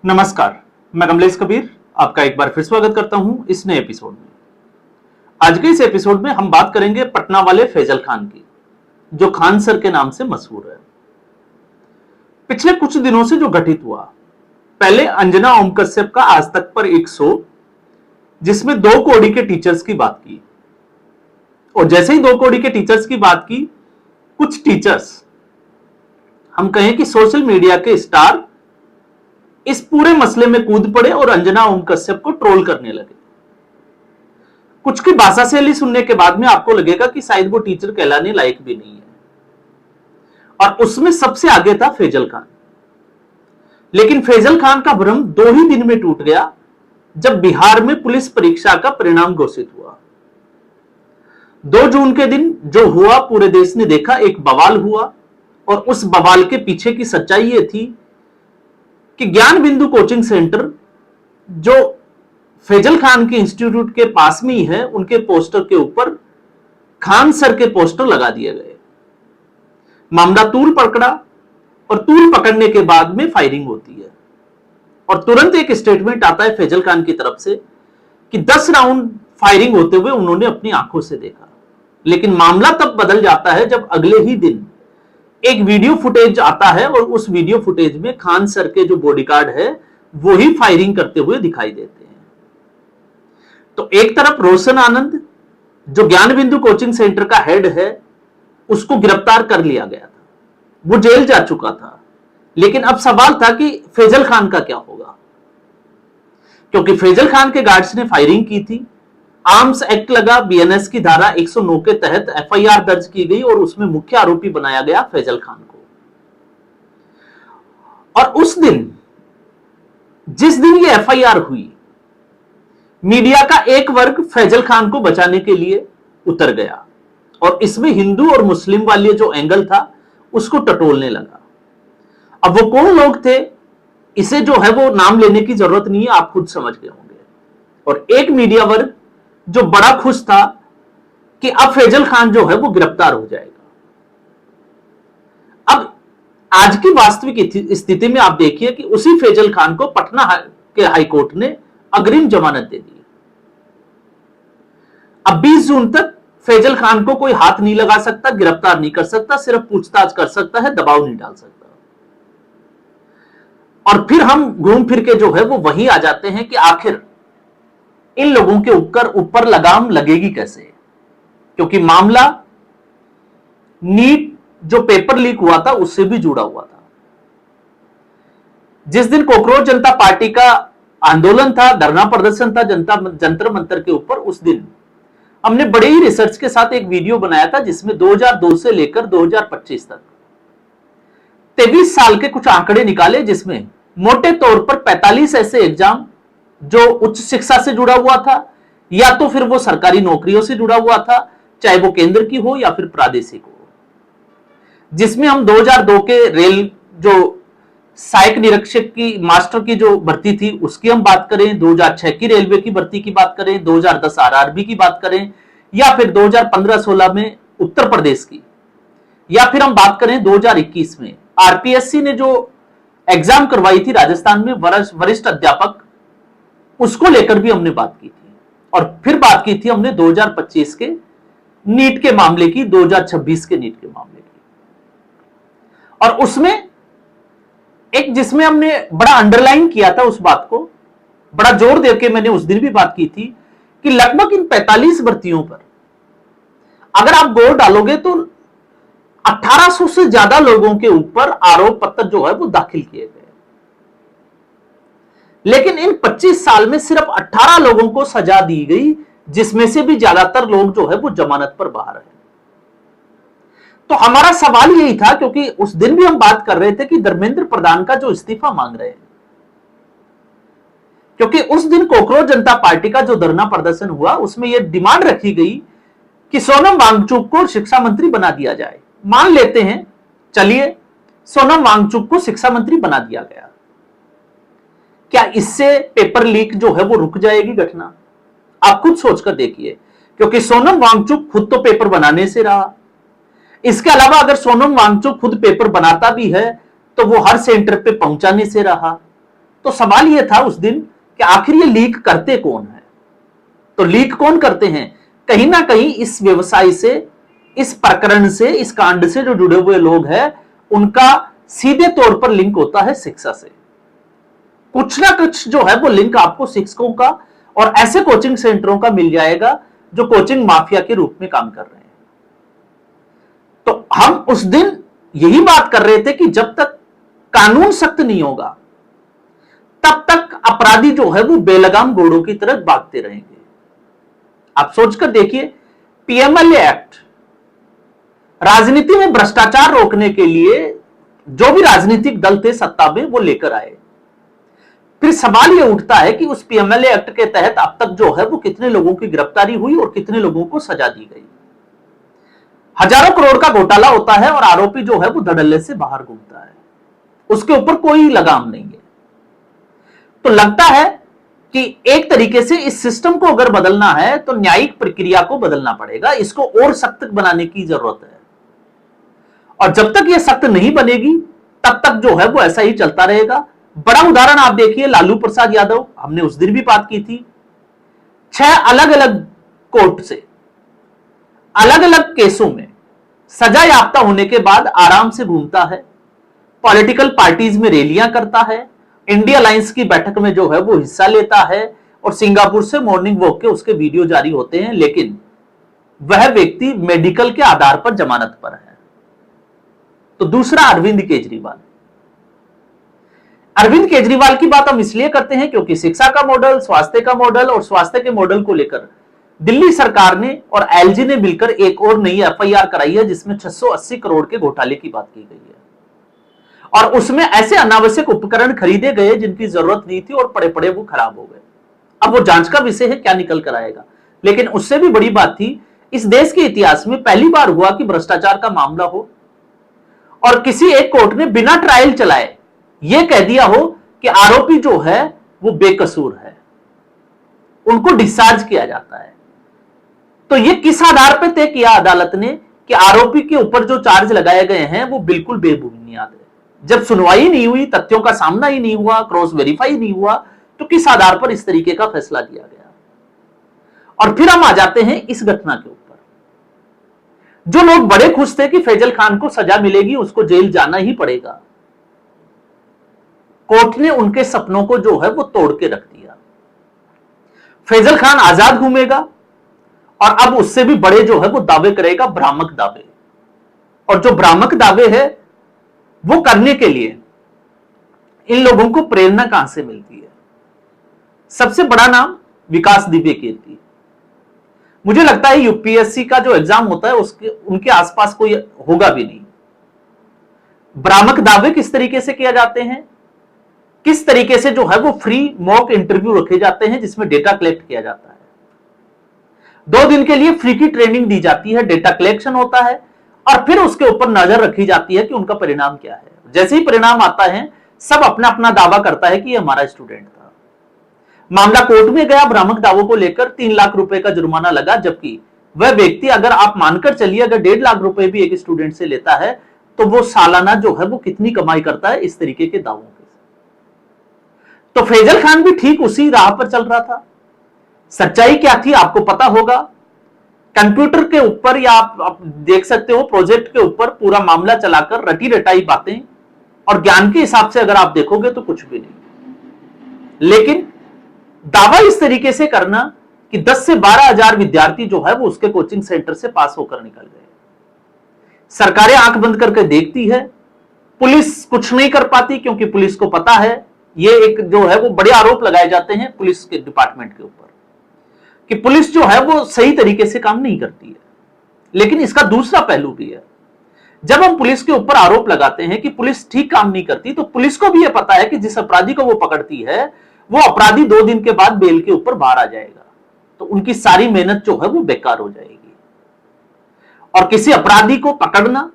नमस्कार, मैं कमलेश कबीर आपका एक बार फिर स्वागत करता हूं इस नए एपिसोड में। आज के इस एपिसोड में हम बात करेंगे पटना वाले फैजल खान की, जो खान सर के नाम से मशहूर है। पिछले कुछ दिनों से जो घटित हुआ, पहले अंजना ओम कश्यप का आज तक पर एक शो जिसमें 2 कौड़ी के टीचर्स की बात की, और जैसे ही 2 कौड़ी के टीचर्स की बात की, कुछ टीचर्स, हम कहें कि सोशल मीडिया के स्टार, इस पूरे मसले में कूद पड़े और अंजना ओम कश्यप को ट्रोल करने लगे। कुछ की भाषा शैली सुनने के बाद में आपको लगेगा कि शायद वो टीचर कहलाने लायक भी नहीं है, और उसमें सबसे आगे था फैजल खान। लेकिन फैजल खान का भ्रम 2 ही दिन में टूट गया जब बिहार में पुलिस परीक्षा का परिणाम घोषित हुआ। 2 जून के दिन जो हुआ पूरे देश ने देखा, एक बवाल हुआ, और उस बवाल के पीछे की सच्चाई यह थी कि ज्ञान बिंदु कोचिंग सेंटर, जो फैजल खान के इंस्टीट्यूट के पास में ही है, उनके पोस्टर के ऊपर खान सर के पोस्टर लगा दिए गए। मामला तूल पकड़ा, और तूल पकड़ने के बाद में फायरिंग होती है, और तुरंत एक स्टेटमेंट आता है फैजल खान की तरफ से कि 10 राउंड फायरिंग होते हुए उन्होंने अपनी आंखों से देखा। लेकिन मामला तब बदल जाता है जब अगले ही दिन एक वीडियो फुटेज आता है, और उस वीडियो फुटेज में खान सर के जो बॉडीगार्ड है वो ही फायरिंग करते हुए दिखाई देते हैं। तो एक तरफ रोशन आनंद, जो ज्ञान बिंदु कोचिंग सेंटर का हेड है, उसको गिरफ्तार कर लिया गया था, वो जेल जा चुका था। लेकिन अब सवाल था कि फैजल खान का क्या होगा, क्योंकि फैजल खान के गार्ड्स ने फायरिंग की थी, आर्म्स एक्ट लगा, बीएनएस की धारा 109 के तहत एफआईआर दर्ज की गई, और उसमें मुख्य आरोपी बनाया गया फैजल खान को। और उस दिन, जिस दिन ये एफआईआर हुई, मीडिया का एक वर्ग फैजल खान को बचाने के लिए उतर गया, और इसमें हिंदू और मुस्लिम वाले जो एंगल था उसको टटोलने लगा। अब वो कौन लोग थे, इसे जो है वो नाम लेने की जरूरत नहीं है, आप खुद समझ गए होंगे। और एक मीडिया वर्ग जो बड़ा खुश था कि अब फैजल खान जो है वो गिरफ्तार हो जाएगा। अब आज की वास्तविक स्थिति में आप देखिए कि उसी फैजल खान को पटना के हाईकोर्ट ने अग्रिम जमानत दे दी। अब 20 जून तक फैजल खान को कोई हाथ नहीं लगा सकता, गिरफ्तार नहीं कर सकता, सिर्फ पूछताछ कर सकता है, दबाव नहीं डाल सकता। और फिर हम घूम फिर के जो है वो वहीं आ जाते हैं कि आखिर इन लोगों के ऊपर लगाम लगेगी कैसे, क्योंकि मामला नीट जो पेपर लीक हुआ था उससे भी जुड़ा हुआ था। जिस दिन कॉकरोच जनता पार्टी का आंदोलन था, धरना प्रदर्शन था जंतर मंतर के ऊपर, उस दिन हमने बड़े ही रिसर्च के साथ एक वीडियो बनाया था, जिसमें 2002 से लेकर 2025 तक 23 साल के कुछ आंकड़े निकाले, जिसमें मोटे तौर पर 45 ऐसे एग्जाम जो उच्च शिक्षा से जुड़ा हुआ था, या तो फिर वो सरकारी नौकरियों से जुड़ा हुआ था, चाहे वो केंद्र की हो या फिर प्रादेशिक हो, जिसमें हम 2002 के रेल जो सहायक निरीक्षक की मास्टर की जो भर्ती थी उसकी हम बात करें, 2006 की रेलवे की भर्ती की बात करें, 2010 आरआरबी की बात करें, या फिर 2015-16 में उत्तर प्रदेश की, या फिर हम बात करें 2021 में आरपीएससी ने जो एग्जाम करवाई थी राजस्थान में वरिष्ठ अध्यापक, उसको लेकर भी हमने बात की थी। और फिर बात की थी हमने 2025 के नीट के मामले की, 2026 के नीट के मामले की। और उसमें एक जिसमें हमने बड़ा अंडरलाइन किया था उस बात को, बड़ा जोर देकर मैंने उस दिन भी बात की थी कि लगभग इन 45 भर्तियों पर अगर आप गौर डालोगे तो 1800 से ज्यादा लोगों के ऊपर आरोप पत्र जो है वो दाखिल किए गए। लेकिन इन 25 साल में सिर्फ 18 लोगों को सजा दी गई, जिसमें से भी ज्यादातर लोग जो है वो जमानत पर बाहर है। तो हमारा सवाल यही था, क्योंकि उस दिन भी हम बात कर रहे थे कि धर्मेंद्र प्रधान का जो इस्तीफा मांग रहे हैं, क्योंकि उस दिन कॉकरोच जनता पार्टी का जो धरना प्रदर्शन हुआ उसमें यह डिमांड रखी गई कि सोनम वांगचुक को शिक्षा मंत्री बना दिया जाए। मान लेते हैं, चलिए सोनम वांगचुक को शिक्षा मंत्री बना दिया गया, क्या इससे पेपर लीक जो है वो रुक जाएगी घटना? आप खुद सोचकर देखिए, क्योंकि सोनम वांगचुक खुद तो पेपर बनाने से रहा। इसके अलावा अगर सोनम वांगचुक खुद पेपर बनाता भी है तो वो हर सेंटर पे पहुंचाने से रहा। तो सवाल यह था उस दिन कि आखिर ये लीक करते कौन है। तो लीक कौन करते हैं? कहीं ना कहीं इस व्यवसाय से, इस प्रकरण से, इस कांड से जो जुड़े हुए लोग हैं, उनका सीधे तौर पर लिंक होता है शिक्षा से। कुछ ना कुछ जो है वो लिंक आपको शिक्षकों का और ऐसे कोचिंग सेंटरों का मिल जाएगा जो कोचिंग माफिया के रूप में काम कर रहे हैं। तो हम उस दिन यही बात कर रहे थे कि जब तक कानून सख्त नहीं होगा तब तक अपराधी जो है वो बेलगाम घोड़ों की तरह भागते रहेंगे। आप सोचकर देखिए, पीएमएलए एक्ट राजनीति में भ्रष्टाचार रोकने के लिए जो भी राजनीतिक दल थे सत्ता में वो लेकर आए। फिर सवाल यह उठता है कि उस पीएमएलए एक्ट के तहत अब तक जो है वो कितने लोगों की गिरफ्तारी हुई और कितने लोगों को सजा दी गई। हजारों करोड़ का घोटाला होता है और आरोपी जो है वो धड़ल्ले से बाहर घूमता है, उसके ऊपर कोई लगाम नहीं है। तो लगता है कि एक तरीके से इस सिस्टम को अगर बदलना है तो न्यायिक प्रक्रिया को बदलना पड़ेगा, इसको और सख्त बनाने की जरूरत है। और जब तक यह सख्त नहीं बनेगी तब तक जो है वो ऐसा ही चलता रहेगा। बड़ा उदाहरण आप देखिए, लालू प्रसाद यादव, हमने उस दिन भी बात की थी, 6 अलग अलग कोर्ट से अलग अलग केसों में सजा याफ्ता होने के बाद आराम से घूमता है, पॉलिटिकल पार्टीज में रैलियां करता है, इंडिया अलायंस की बैठक में जो है वो हिस्सा लेता है और सिंगापुर से मॉर्निंग वॉक के उसके वीडियो जारी होते हैं, लेकिन वह व्यक्ति मेडिकल के आधार पर जमानत पर है। तो दूसरा अरविंद केजरीवाल। अरविंद केजरीवाल की बात हम इसलिए करते हैं क्योंकि शिक्षा का मॉडल, स्वास्थ्य का मॉडल और स्वास्थ्य के मॉडल को लेकर दिल्ली सरकार ने और एलजी ने मिलकर एक और नई एफआईआर कराई है जिसमें 680 करोड़ के घोटाले की बात की गई है। और उसमें ऐसे अनावश्यक उपकरण खरीदे गए जिनकी जरूरत नहीं थी और पड़े पड़े वो खराब हो गए। अब वो जांच का विषय है, क्या निकल कर आएगा। लेकिन उससे भी बड़ी बात थी, इस देश के इतिहास में पहली बार हुआ कि भ्रष्टाचार का मामला हो और किसी एक कोर्ट ने बिना ट्रायल चलाए यह कह दिया हो कि आरोपी जो है वो बेकसूर है, उनको डिस्चार्ज किया जाता है। तो यह किस आधार पर तय किया अदालत ने कि आरोपी के ऊपर जो चार्ज लगाए गए हैं वो बिल्कुल बेबुनियाद है। जब सुनवाई नहीं हुई, तथ्यों का सामना ही नहीं हुआ, क्रॉस वेरीफाई नहीं हुआ, तो किस आधार पर इस तरीके का फैसला लिया गया। और फिर हम आ जाते हैं इस घटना के ऊपर। जो लोग बड़े खुश थे कि फैजल खान को सजा मिलेगी, उसको जेल जाना ही पड़ेगा, कोर्ट ने उनके सपनों को जो है वो तोड़ के रख दिया। फैजल खान आजाद घूमेगा और अब उससे भी बड़े जो है वो दावे करेगा, भ्रामक दावे। और जो भ्रामक दावे है वो करने के लिए इन लोगों को प्रेरणा कहां से मिलती है? सबसे बड़ा नाम विकास दिव्य कीर्ति। मुझे लगता है यूपीएससी का जो एग्जाम होता है उसके उनके आसपास कोई होगा भी नहीं। भ्रामक दावे किस तरीके से किया जाते हैं, किस तरीके से जो है वो फ्री मॉक इंटरव्यू रखे जाते हैं जिसमें डेटा कलेक्ट किया जाता है। 2 दिन के लिए फ्री की ट्रेनिंग दी जाती है, डेटा कलेक्शन होता है और फिर उसके ऊपर नजर रखी जाती है कि उनका परिणाम क्या है। जैसे ही परिणाम आता है सब अपना अपना दावा करता है कि ये हमारा स्टूडेंट था। मामला कोर्ट में गया, भ्रामक दावों को लेकर 3 लाख रुपए का जुर्माना लगा, जबकि वह व्यक्ति, अगर आप मानकर चलिए, अगर 1.5 लाख रुपए भी एक स्टूडेंट से लेता है तो वो सालाना जो है वो कितनी कमाई करता है इस तरीके के दावों के। तो फैजल खान भी ठीक उसी राह पर चल रहा था। सच्चाई क्या थी आपको पता होगा। कंप्यूटर के ऊपर या आप देख सकते हो प्रोजेक्ट के ऊपर पूरा मामला चलाकर रटी रटाई बातें, और ज्ञान के हिसाब से अगर आप देखोगे तो कुछ भी नहीं। लेकिन दावा इस तरीके से करना कि 10 से 12 हजार विद्यार्थी जो है वो उसके कोचिंग सेंटर से पास होकर निकल गए। सरकारें आंख बंद करके देखती है, पुलिस कुछ नहीं कर पाती क्योंकि पुलिस को पता है ये एक जो है वो बड़े आरोप लगाए जाते हैं पुलिस के डिपार्टमेंट के ऊपर कि पुलिस जो है वो सही तरीके से काम नहीं करती है। लेकिन इसका दूसरा पहलू भी है। जब हम पुलिस के ऊपर आरोप लगाते हैं कि पुलिस ठीक काम नहीं करती, तो पुलिस को भी यह पता है कि जिस अपराधी को वो पकड़ती है वो अपराधी 2 दिन के बाद बेल के ऊपर बाहर आ जाएगा, तो उनकी सारी मेहनत जो है वो बेकार हो जाएगी। और किसी अपराधी को पकड़ना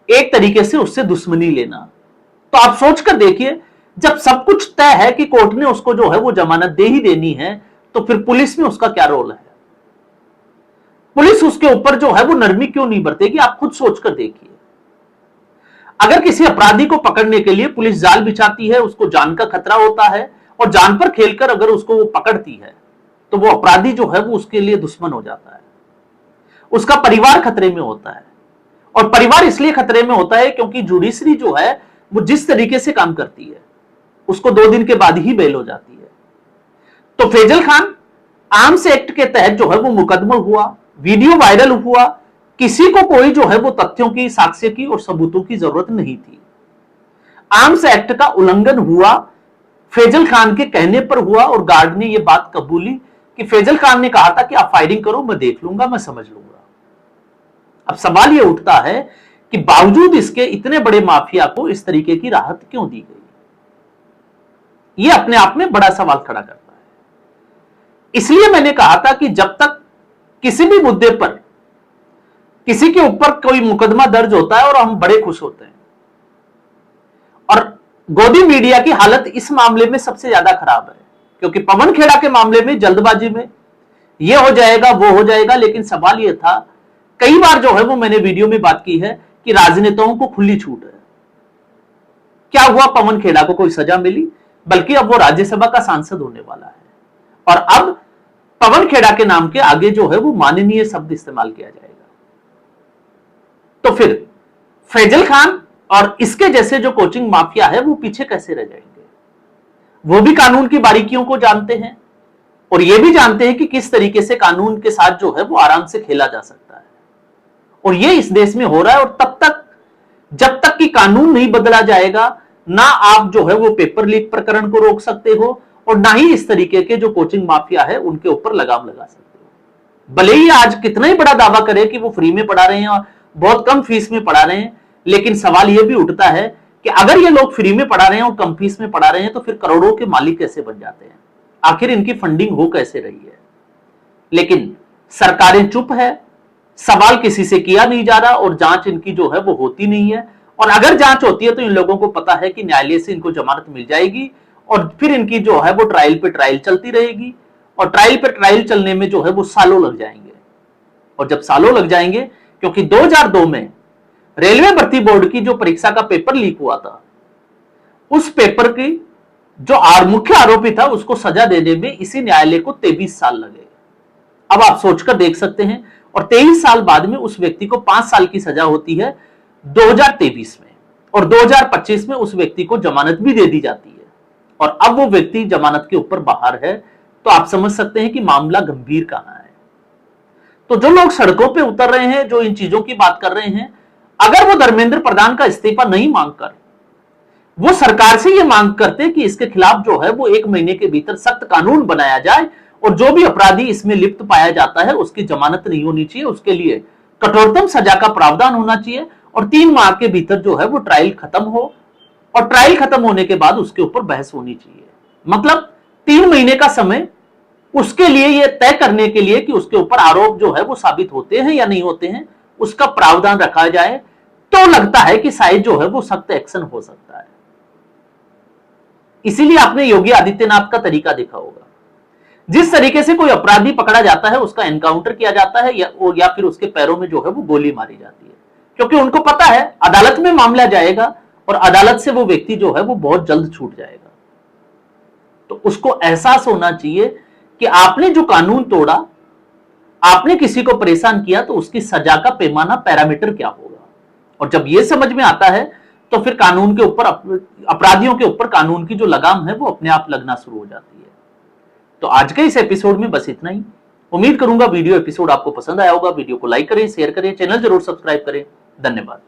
एक तरीके से उससे दुश्मनी लेना। तो आप सोचकर देखिए, जब सब कुछ तय है कि कोर्ट ने उसको जो है वो जमानत दे ही देनी है, तो फिर पुलिस में उसका क्या रोल है? पुलिस उसके ऊपर जो है वो नरमी क्यों नहीं बरतेगी? आप खुद सोचकर देखिए। अगर किसी अपराधी को पकड़ने के लिए पुलिस जाल बिछाती है, उसको जान का खतरा होता है और जान पर खेलकर अगर उसको वो पकड़ती है तो वो अपराधी जो है वो उसके लिए दुश्मन हो जाता है, उसका परिवार खतरे में होता है। और परिवार इसलिए खतरे में होता है क्योंकि जुडिशरी जो है वो जिस तरीके से काम करती है उसको 2 दिन के बाद ही बेल हो जाती है। तो फैजल खान आर्म्स एक्ट के तहत जो है वो मुकदमा हुआ, वीडियो वायरल हुआ, किसी को कोई जो है वो तथ्यों की, साक्ष्य की और सबूतों की जरूरत नहीं थी। आर्म्स एक्ट का उल्लंघन हुआ, फैजल खान के कहने पर हुआ और गार्ड ने यह बात कबूली कि फैजल खान ने कहा था कि आप फायरिंग करो, मैं देख लूंगा, मैं समझ लूंगा। अब सवाल यह उठता है कि बावजूद इसके इतने बड़े माफिया को इस तरीके की राहत क्यों दी गई? यह अपने आप में बड़ा सवाल खड़ा करता है। इसलिए मैंने कहा था कि जब तक किसी भी मुद्दे पर किसी के ऊपर कोई मुकदमा दर्ज होता है और हम बड़े खुश होते हैं, और गोदी मीडिया की हालत इस मामले में सबसे ज्यादा खराब है क्योंकि पवन खेड़ा के मामले में जल्दबाजी में यह हो जाएगा वो हो जाएगा, लेकिन सवाल यह था, कई बार जो है वो मैंने वीडियो में बात की है कि राजनेताओं को खुली छूट है। क्या हुआ? पवन खेड़ा को कोई सजा मिली, बल्कि अब वो राज्यसभा का सांसद होने वाला है और अब पवन खेड़ा के नाम के आगे जो है वो माननीय शब्द इस्तेमाल किया जाएगा। तो फिर फैजल खान और इसके जैसे जो कोचिंग माफिया है वो पीछे कैसे रह जाएंगे? वो भी कानून की बारीकियों को जानते हैं और ये भी जानते हैं कि किस तरीके से कानून के साथ जो है वो आराम से खेला जा सकता है, और ये इस देश में हो रहा है। और तब तक, जब तक कि कानून नहीं बदला जाएगा, ना आप जो है वो पेपर लीक प्रकरण को रोक सकते हो और ना ही इस तरीके के जो कोचिंग माफिया है उनके ऊपर लगाम लगा सकते हो। भले ही आज कितना ही बड़ा दावा करे कि वो फ्री में पढ़ा रहे हैं और बहुत कम फीस में पढ़ा रहे हैं, लेकिन सवाल यह भी उठता है कि अगर ये लोग फ्री में पढ़ा रहे हैं और कम फीस में पढ़ा रहे हैं तो फिर करोड़ों के मालिक कैसे बन जाते हैं? आखिर इनकी फंडिंग हो कैसे रही है? लेकिन सरकारें चुप है, सवाल किसी से किया नहीं जा रहा और जांच इनकी जो है वो होती नहीं है। और अगर जांच होती है तो इन लोगों को पता है कि न्यायालय से इनको जमानत मिल जाएगी और फिर इनकी जो है वो ट्रायल पे ट्रायल चलती रहेगी, और ट्रायल पे ट्रायल चलने में जो है वो सालों लग जाएंगे। और जब सालों लग जाएंगे, क्योंकि 2002 में रेलवे भर्ती बोर्ड की जो परीक्षा का पेपर लीक हुआ था, उस पेपर की जो मुख्य आरोपी था उसको सजा देने में इसी न्यायालय को 23 साल लगे। अब आप सोचकर देख सकते हैं, और 23 साल बाद में उस व्यक्ति को 5 साल की सजा होती है 2023 में, और 2025 में उस व्यक्ति को जमानत भी दे दी जाती है और अब वो व्यक्ति जमानत के ऊपर बाहर है। तो आप समझ सकते हैं कि मामला गंभीर कहां है। तो जो लोग सड़कों पे उतर रहे हैं, जो इन चीजों की बात कर रहे हैं, अगर वो धर्मेंद्र प्रधान का इस्तीफा नहीं मांगकर वो सरकार से ये मांग करते कि इसके खिलाफ जो है वो 1 महीने के भीतर सख्त कानून बनाया जाए और जो भी अपराधी इसमें लिप्त पाया जाता है उसकी जमानत नहीं होनी चाहिए, उसके लिए कठोरतम सजा का प्रावधान होना चाहिए और 3 माह के भीतर जो है वो ट्रायल खत्म हो, और ट्रायल खत्म होने के बाद उसके ऊपर बहस होनी चाहिए। मतलब 3 महीने का समय उसके लिए यह तय करने के लिए कि उसके ऊपर आरोप जो है वो साबित होते हैं या नहीं होते हैं, उसका प्रावधान रखा जाए, तो लगता है कि शायद जो है वो सख्त एक्शन हो सकता है। इसीलिए आपने योगी आदित्यनाथ का तरीका देखा होगा, जिस तरीके से कोई अपराधी पकड़ा जाता है उसका एनकाउंटर किया जाता है या फिर उसके पैरों में जो है वो गोली मारी जाती है, क्योंकि उनको पता है अदालत में मामला जाएगा और अदालत से वो व्यक्ति जो है वो बहुत जल्द छूट जाएगा। तो उसको एहसास होना चाहिए कि आपने जो कानून तोड़ा, आपने किसी को परेशान किया, तो उसकी सजा का पैमाना, पैरामीटर क्या होगा। और जब यह समझ में आता है तो फिर कानून के ऊपर, अपराधियों के ऊपर कानून की जो लगाम है वो अपने आप लगना शुरू हो जाती है। तो आज के इस एपिसोड में बस इतना ही। उम्मीद करूंगा वीडियो एपिसोड आपको पसंद आया होगा। वीडियो को लाइक करें, शेयर करें, चैनल जरूर सब्सक्राइब करें। धन्यवाद।